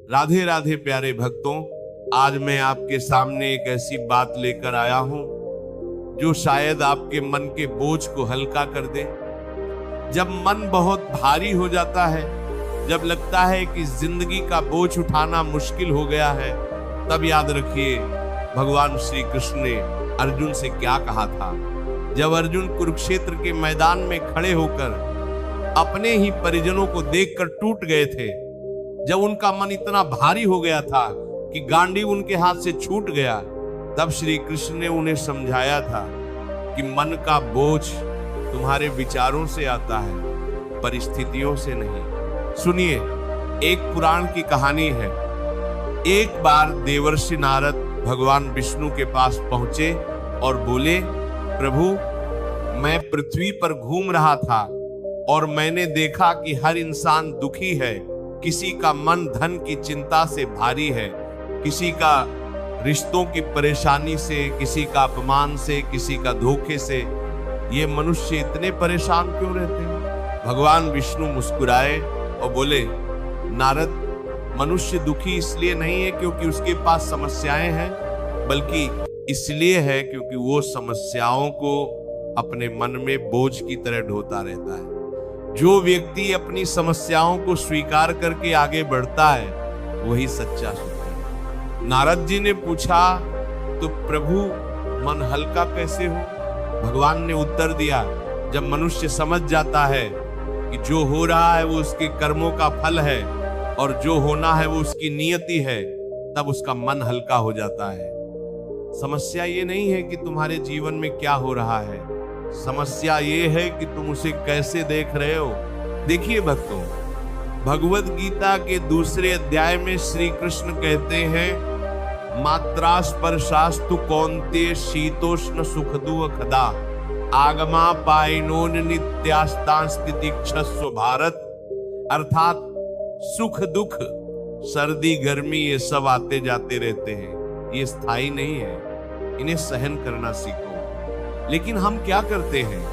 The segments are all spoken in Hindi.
राधे राधे प्यारे भक्तों, आज मैं आपके सामने एक ऐसी बात लेकर आया हूं जो शायद आपके मन के बोझ को हल्का कर दे। जब मन बहुत भारी हो जाता है, जब लगता है कि जिंदगी का बोझ उठाना मुश्किल हो गया है, तब याद रखिए भगवान श्री कृष्ण ने अर्जुन से क्या कहा था। जब अर्जुन कुरुक्षेत्र के मैदान में खड़े होकर अपने ही परिजनों को देखकर टूट गए थे, जब उनका मन इतना भारी हो गया था कि गांडीव उनके हाथ से छूट गया, तब श्री कृष्ण ने उन्हें समझाया था कि मन का बोझ तुम्हारे विचारों से आता है, परिस्थितियों से नहीं। सुनिए, एक पुराण की कहानी है। एक बार देवर्षि नारद भगवान विष्णु के पास पहुंचे और बोले, प्रभु, मैं पृथ्वी पर घूम रहा था और मैंने देखा कि हर इंसान दुखी है। किसी का मन धन की चिंता से भारी है, किसी का रिश्तों की परेशानी से, किसी का अपमान से, किसी का धोखे से। ये मनुष्य इतने परेशान क्यों रहते हैं? भगवान विष्णु मुस्कुराए और बोले, नारद, मनुष्य दुखी इसलिए नहीं है क्योंकि उसके पास समस्याएं हैं, बल्कि इसलिए है क्योंकि वो समस्याओं को अपने मन में बोझ की तरह ढोता रहता है। जो व्यक्ति अपनी समस्याओं को स्वीकार करके आगे बढ़ता है, वही सच्चा सुखी है। नारद जी ने पूछा, तो प्रभु, मन हल्का कैसे हो? भगवान ने उत्तर दिया, जब मनुष्य समझ जाता है कि जो हो रहा है वो उसके कर्मों का फल है और जो होना है वो उसकी नियति है, तब उसका मन हल्का हो जाता है। समस्या ये नहीं है कि तुम्हारे जीवन में क्या हो रहा है, समस्या ये है कि तुम उसे कैसे देख रहे हो। देखिए भक्तों, भगवद गीता के दूसरे अध्याय में श्री कृष्ण कहते हैं, मात्रा स्पर्शास्तु कौन्तेय शीतोष्ण सुख दुःखदा आगमा पायनोन नित्यास्तांस्तितिक्षस्व भारत। अर्थात सुख दुख, सर्दी गर्मी, ये सब आते जाते रहते हैं, ये स्थायी नहीं है, इन्हें सहन करना सीखो। लेकिन हम क्या करते हैं,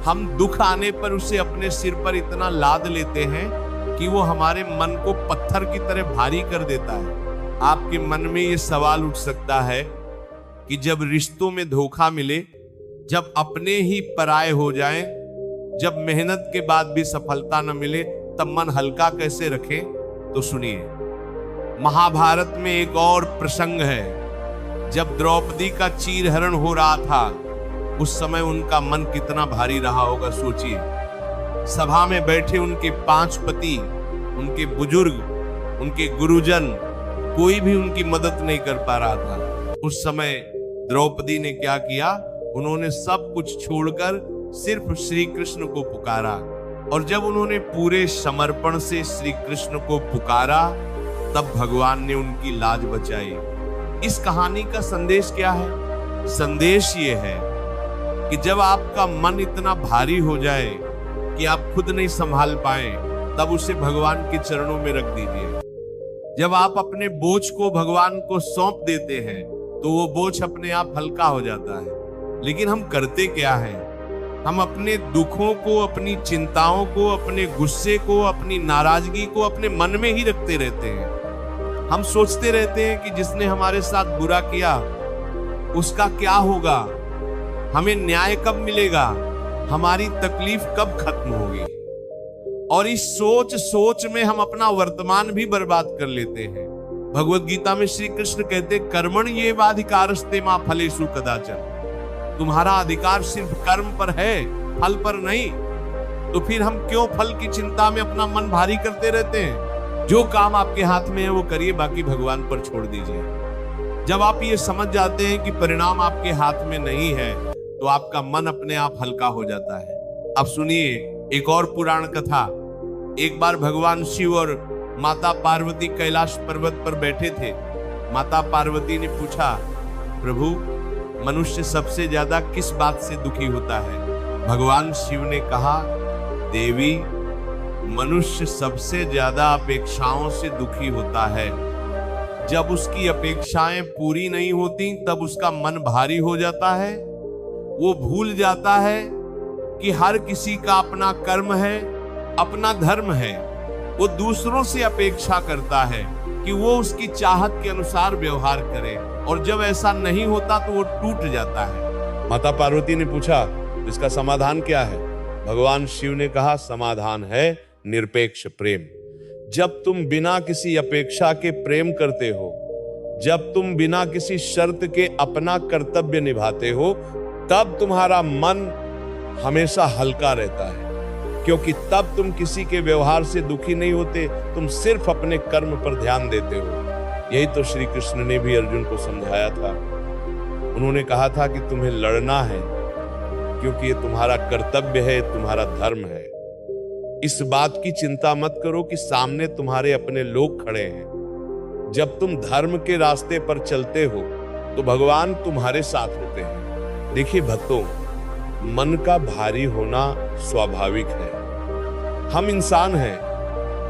हम दुख आने पर उसे अपने सिर पर इतना लाद लेते हैं कि वो हमारे मन को पत्थर की तरह भारी कर देता है। आपके मन में ये सवाल उठ सकता है कि जब रिश्तों में धोखा मिले, जब अपने ही पराये हो जाएं, जब मेहनत के बाद भी सफलता न मिले, तब मन हल्का कैसे रखें? तो सुनिए, महाभारत में एक और प्रसंग है। जब द्रौपदी का चीरहरण हो रहा था, उस समय उनका मन कितना भारी रहा होगा, सोचिए। सभा में बैठे उनके 5 पति, उनके बुजुर्ग, उनके गुरुजन, कोई भी उनकी मदद नहीं कर पा रहा था। उस समय द्रौपदी ने क्या किया? उन्होंने सब कुछ छोड़कर सिर्फ श्री कृष्ण को पुकारा। और जब उन्होंने पूरे समर्पण से श्री कृष्ण को पुकारा, तब भगवान ने उनकी लाज बचाई। इस कहानी का संदेश क्या है? संदेश ये है कि जब आपका मन इतना भारी हो जाए कि आप खुद नहीं संभाल पाए, तब उसे भगवान के चरणों में रख दीजिए। जब आप अपने बोझ को भगवान को सौंप देते हैं, तो वो बोझ अपने आप हल्का हो जाता है। लेकिन हम करते क्या हैं? हम अपने दुखों को, अपनी चिंताओं को, अपने गुस्से को, अपनी नाराजगी को अपने मन में ही रखते रहते हैं। हम सोचते रहते हैं कि जिसने हमारे साथ बुरा किया उसका क्या होगा, हमें न्याय कब मिलेगा, हमारी तकलीफ कब खत्म होगी। और इस सोच सोच में हम अपना वर्तमान भी बर्बाद कर लेते हैं। भगवद गीता में श्री कृष्ण कहते, कर्मण ये वाधिकारस्ते मां फलेषु कदाचन। तुम्हारा अधिकार सिर्फ कर्म पर है, फल पर नहीं। तो फिर हम क्यों फल की चिंता में अपना मन भारी करते रहते हैं? जो काम आपके हाथ में है वो करिए, बाकी भगवान पर छोड़ दीजिए। जब आप ये समझ जाते हैं कि परिणाम आपके हाथ में नहीं है, तो आपका मन अपने आप हल्का हो जाता है। अब सुनिए एक और पुराण कथा। एक बार भगवान शिव और माता पार्वती कैलाश पर्वत पर बैठे थे। माता पार्वती ने पूछा, प्रभु, मनुष्य सबसे ज्यादा किस बात से दुखी होता है? भगवान शिव ने कहा, देवी, मनुष्य सबसे ज्यादा अपेक्षाओं से दुखी होता है। जब उसकी अपेक्षाएं पूरी नहीं होती, तब उसका मन भारी हो जाता है। वो भूल जाता है कि हर किसी का अपना कर्म है, अपना धर्म है। वो दूसरों से अपेक्षा करता है कि वो उसकी चाहत के अनुसार व्यवहार करे, और जब ऐसा नहीं होता तो वो टूट जाता है। माता पार्वती ने पूछा, इसका समाधान क्या है? भगवान शिव ने कहा, समाधान है निरपेक्ष प्रेम। जब तुम बिना किसी अपेक्षा के प्रेम करते हो, जब तुम बिना किसी शर्त के अपना कर्तव्य निभाते हो, तब तुम्हारा मन हमेशा हल्का रहता है, क्योंकि तब तुम किसी के व्यवहार से दुखी नहीं होते, तुम सिर्फ अपने कर्म पर ध्यान देते हो। यही तो श्री कृष्ण ने भी अर्जुन को समझाया था। उन्होंने कहा था कि तुम्हें लड़ना है, क्योंकि ये तुम्हारा कर्तव्य है, तुम्हारा धर्म है। इस बात की चिंता मत करो कि सामने तुम्हारे अपने लोग खड़े हैं। जब तुम धर्म के रास्ते पर चलते हो तो भगवान तुम्हारे साथ होते हैं। देखिए भक्तों, मन का भारी होना स्वाभाविक है। हम इंसान हैं,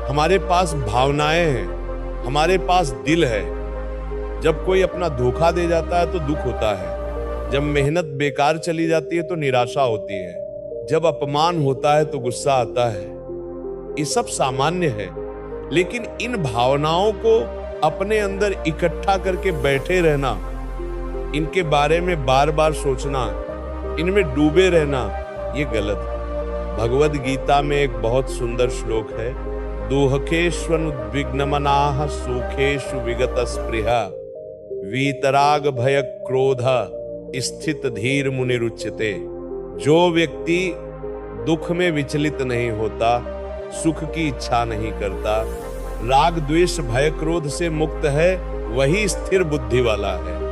हमारे पास भावनाएं हैं, हमारे पास दिल है। जब कोई अपना धोखा दे जाता है तो दुख होता है, जब मेहनत बेकार चली जाती है तो निराशा होती है, जब अपमान होता है तो गुस्सा आता है। ये सब सामान्य है, लेकिन इन भावनाओं को अपने अंदर इकट्ठा करके बैठे रहना, इनके बारे में बार बार सोचना, इनमें डूबे रहना, ये गलत है। भगवद गीता में एक बहुत सुंदर श्लोक है, दुहकेष्वनुद्विग्नमनाः सुखेषु विगत स्पृहा वीतराग भय क्रोध स्थित धीर मुनिरुच्यते। जो व्यक्ति दुख में विचलित नहीं होता, सुख की इच्छा नहीं करता, राग द्वेष भय क्रोध से मुक्त है, वही स्थिर बुद्धि वाला है।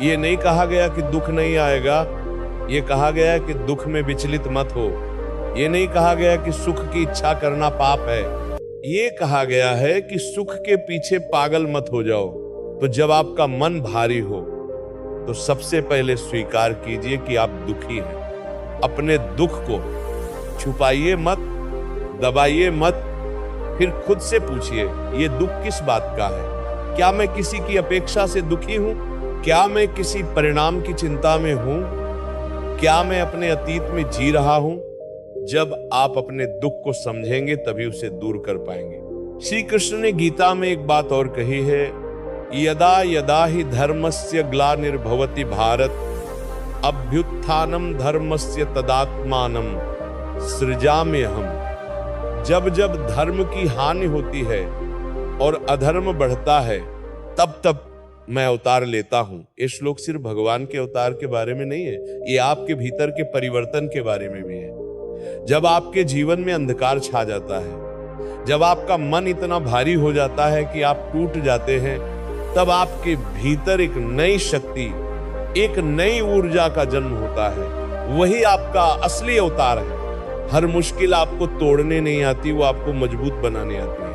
ये नहीं कहा गया कि दुख नहीं आएगा, ये कहा गया कि दुख में विचलित मत हो। ये नहीं कहा गया कि सुख की इच्छा करना पाप है। ये कहा गया है कि सुख के पीछे पागल मत हो जाओ। तो जब आपका मन भारी हो तो सबसे पहले स्वीकार कीजिए कि आप दुखी हैं। अपने दुख को छुपाइए मत, दबाइए मत, फिर खुद से पूछिए, ये दुख किस बात का है? क्या मैं किसी की अपेक्षा से दुखी हूं? क्या मैं किसी परिणाम की चिंता में हूं? क्या मैं अपने अतीत में जी रहा हूं? जब आप अपने दुख को समझेंगे तभी उसे दूर कर पाएंगे। श्री कृष्ण ने गीता में एक बात और कही है, यदा यदा ही धर्मस्य ग्लानिर्भवति भारत अभ्युत्थानम धर्मस्य तदात्मानम सृजाम्यहम्। जब जब धर्म की हानि होती है और अधर्म बढ़ता है, तब तब मैं अवतार लेता हूं। ये श्लोक सिर्फ भगवान के अवतार के बारे में नहीं है, ये आपके भीतर के परिवर्तन के बारे में भी है। जब आपके जीवन में अंधकार छा जाता है, जब आपका मन इतना भारी हो जाता है कि आप टूट जाते हैं, तब आपके भीतर एक नई शक्ति, एक नई ऊर्जा का जन्म होता है। वही आपका असली अवतार है। हर मुश्किल आपको तोड़ने नहीं आती, वो आपको मजबूत बनाने आती है।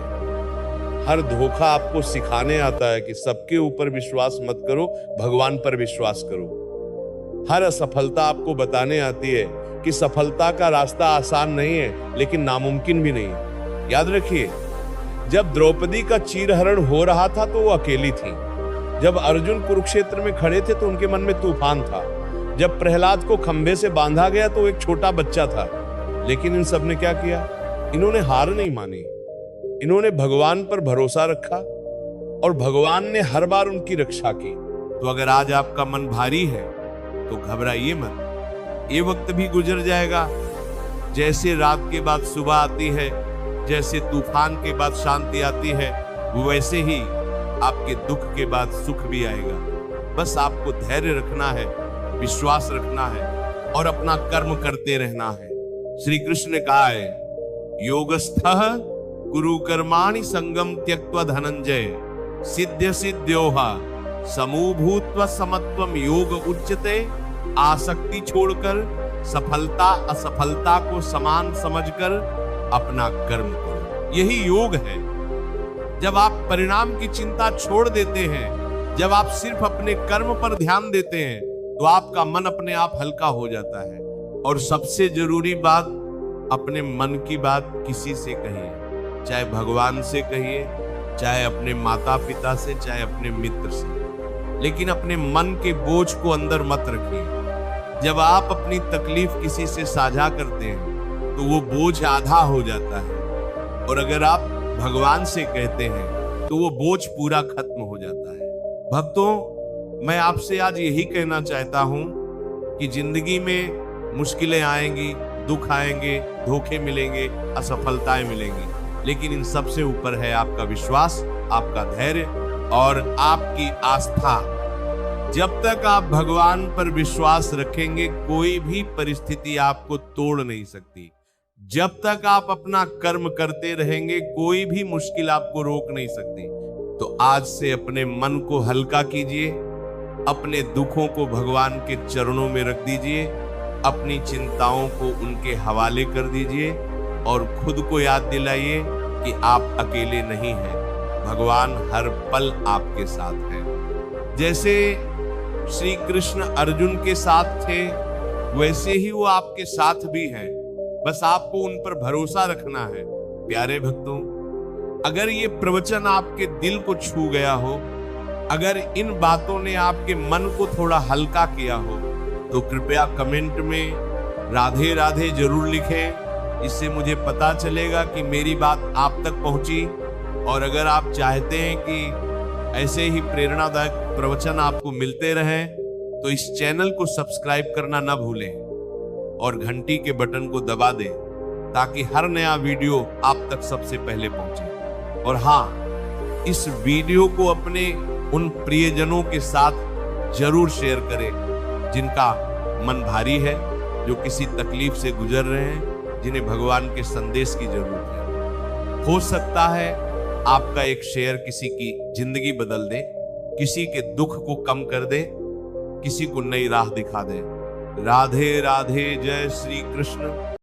हर धोखा आपको सिखाने आता है कि सबके ऊपर विश्वास मत करो, भगवान पर विश्वास करो। हर असफलता आपको बताने आती है कि सफलता का रास्ता आसान नहीं है, लेकिन नामुमकिन भी नहीं है। याद रखिए, जब द्रौपदी का चीरहरण हो रहा था तो वो अकेली थी। जब अर्जुन कुरुक्षेत्र में खड़े थे तो उनके मन में तूफान था। जब प्रहलाद को खंभे से बांधा गया तो एक छोटा बच्चा था। लेकिन इन सब ने क्या किया? इन्होंने हार नहीं मानी, इन्होंने भगवान पर भरोसा रखा और भगवान ने हर बार उनकी रक्षा की। तो अगर आज आपका मन भारी है तो घबराइए मत, ये वक्त भी गुजर जाएगा। जैसे रात के बाद सुबह आती है, जैसे तूफान के बाद शांति आती है, वैसे ही आपके दुख के बाद सुख भी आएगा। बस आपको धैर्य रखना है, विश्वास रखना है और अपना कर्म करते रहना है। श्री कृष्ण ने कहा है, योगस्थः कुरु कर्माणि संगम त्यक्त्वा धनंजय सिद्ध्य सिद्ध्योहा समूभूत्वा समत्वम योग उच्यते। आसक्ति छोड़कर सफलता असफलता को समान समझकर अपना कर्म करो, यही योग है। जब आप परिणाम की चिंता छोड़ देते हैं, जब आप सिर्फ अपने कर्म पर ध्यान देते हैं, तो आपका मन अपने आप हल्का हो जाता है। और सबसे जरूरी बात, अपने मन की बात किसी से कहिए, चाहे भगवान से कहिए, चाहे अपने माता पिता से, चाहे अपने मित्र से, लेकिन अपने मन के बोझ को अंदर मत रखिए। जब आप अपनी तकलीफ किसी से साझा करते हैं तो वो बोझ आधा हो जाता है। और अगर आप भगवान से कहते हैं तो वो बोझ पूरा खत्म हो जाता है। भक्तों, मैं आपसे आज यही कहना चाहता हूं कि जिंदगी में मुश्किलें आएंगी, दुख आएंगे, धोखे मिलेंगे, असफलताएं मिलेंगी, लेकिन इन सब से ऊपर है आपका विश्वास, आपका धैर्य और आपकी आस्था। जब तक आप भगवान पर विश्वास रखेंगे, कोई भी परिस्थिति आपको तोड़ नहीं सकती। जब तक आप अपना कर्म करते रहेंगे, कोई भी मुश्किल आपको रोक नहीं सकती। तो आज से अपने मन को हल्का कीजिए, अपने दुखों को भगवान के चरणों में रख दीजिए, अपनी चिंताओं को उनके हवाले कर दीजिए और खुद को याद दिलाइए कि आप अकेले नहीं हैं, भगवान हर पल आपके साथ हैं। जैसे श्री कृष्ण अर्जुन के साथ थे, वैसे ही वो आपके साथ भी हैं। बस आपको उन पर भरोसा रखना है। प्यारे भक्तों, अगर ये प्रवचन आपके दिल को छू गया हो, अगर इन बातों ने आपके मन को थोड़ा हल्का किया हो, तो कृपया कमेंट में राधे राधे जरूर लिखें। इससे मुझे पता चलेगा कि मेरी बात आप तक पहुंची। और अगर आप चाहते हैं कि ऐसे ही प्रेरणादायक प्रवचन आपको मिलते रहें, तो इस चैनल को सब्सक्राइब करना ना भूलें और घंटी के बटन को दबा दें, ताकि हर नया वीडियो आप तक सबसे पहले पहुंचे। और हाँ, इस वीडियो को अपने उन प्रियजनों के साथ जरूर शेयर करें जिनका मन भारी है, जो किसी तकलीफ से गुजर रहे हैं, जिन्हें भगवान के संदेश की जरूरत है। हो सकता है आपका एक शेयर किसी की जिंदगी बदल दे, किसी के दुख को कम कर दे, किसी को नई राह दिखा दे। राधे राधे, जय श्री कृष्ण।